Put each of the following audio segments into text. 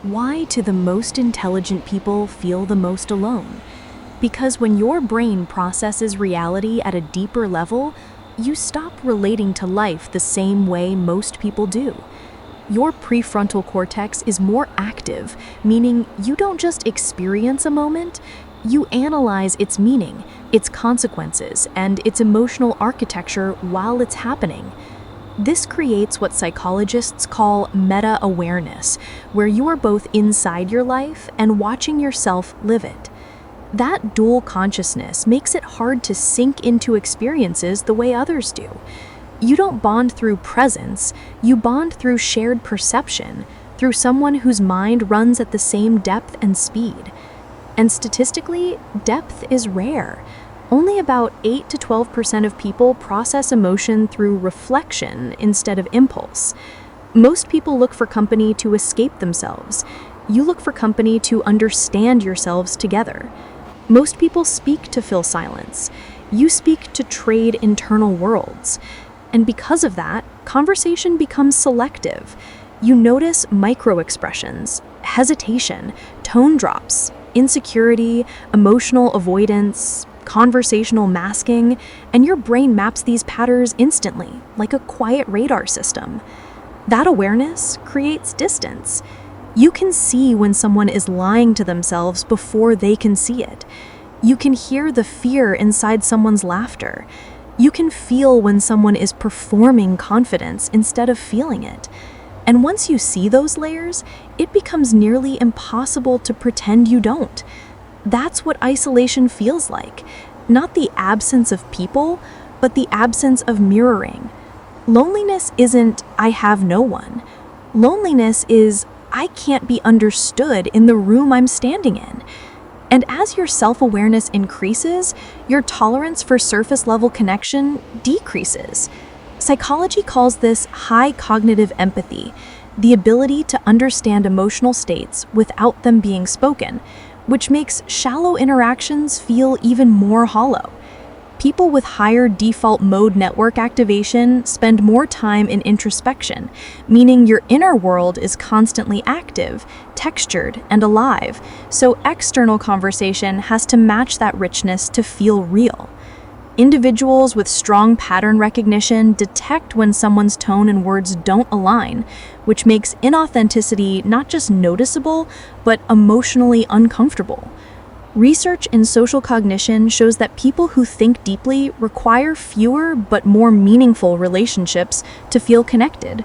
Why do the most intelligent people feel the most alone? Because when your brain processes reality at a deeper level, you stop relating to life the same way most people do. Your prefrontal cortex is more active, meaning you don't just experience a moment, you analyze its meaning, its consequences, and its emotional architecture while it's happening. This creates what psychologists call meta-awareness, where you are both inside your life and watching yourself live it. That dual consciousness makes it hard to sink into experiences the way others do. You don't bond through presence, you bond through shared perception, through someone whose mind runs at the same depth and speed. And statistically, depth is rare. Only about 8 to 12% of people process emotion through reflection instead of impulse. Most people look for company to escape themselves. You look for company to understand yourselves together. Most people speak to fill silence. You speak to trade internal worlds. And because of that, conversation becomes selective. You notice micro-expressions, hesitation, tone drops, insecurity, emotional avoidance, conversational masking, and your brain maps these patterns instantly, like a quiet radar system. That awareness creates distance. You can see when someone is lying to themselves before they can see it. You can hear the fear inside someone's laughter. You can feel when someone is performing confidence instead of feeling it. And once you see those layers, it becomes nearly impossible to pretend you don't. That's what isolation feels like. Not the absence of people, but the absence of mirroring. Loneliness isn't, I have no one. Loneliness is, I can't be understood in the room I'm standing in. And as your self-awareness increases, your tolerance for surface-level connection decreases. Psychology calls this high cognitive empathy, the ability to understand emotional states without them being spoken, which makes shallow interactions feel even more hollow. People with higher default mode network activation spend more time in introspection, meaning your inner world is constantly active, textured, and alive, so external conversation has to match that richness to feel real. Individuals with strong pattern recognition detect when someone's tone and words don't align, which makes inauthenticity not just noticeable, but emotionally uncomfortable. Research in social cognition shows that people who think deeply require fewer but more meaningful relationships to feel connected,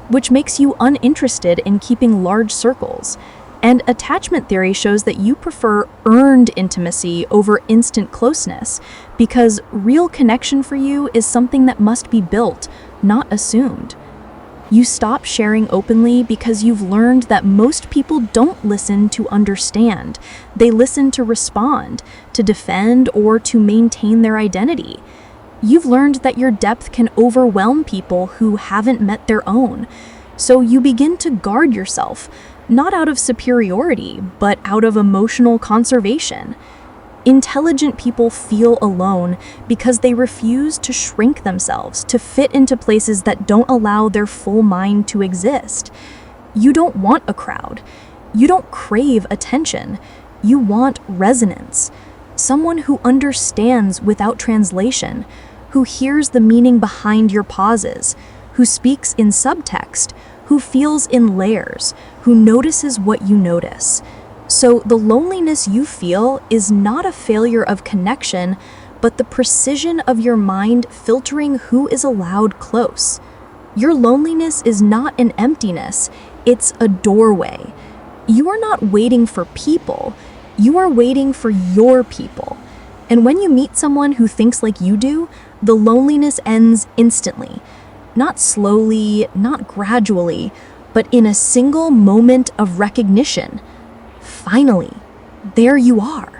which makes you uninterested in keeping large circles. And attachment theory shows that you prefer earned intimacy over instant closeness, because real connection for you is something that must be built, not assumed. You stop sharing openly because you've learned that most people don't listen to understand. They listen to respond, to defend, or to maintain their identity. You've learned that your depth can overwhelm people who haven't met their own. So you begin to guard yourself, not out of superiority, but out of emotional conservation. Intelligent people feel alone because they refuse to shrink themselves to fit into places that don't allow their full mind to exist. You don't want a crowd. You don't crave attention. You want resonance. Someone who understands without translation, who hears the meaning behind your pauses, who speaks in subtext, who feels in layers, who notices what you notice. So the loneliness you feel is not a failure of connection, but the precision of your mind filtering who is allowed close. Your loneliness is not an emptiness, it's a doorway. You are not waiting for people, you are waiting for your people. And when you meet someone who thinks like you do, the loneliness ends instantly. Not slowly, not gradually, but in a single moment of recognition. Finally, there you are.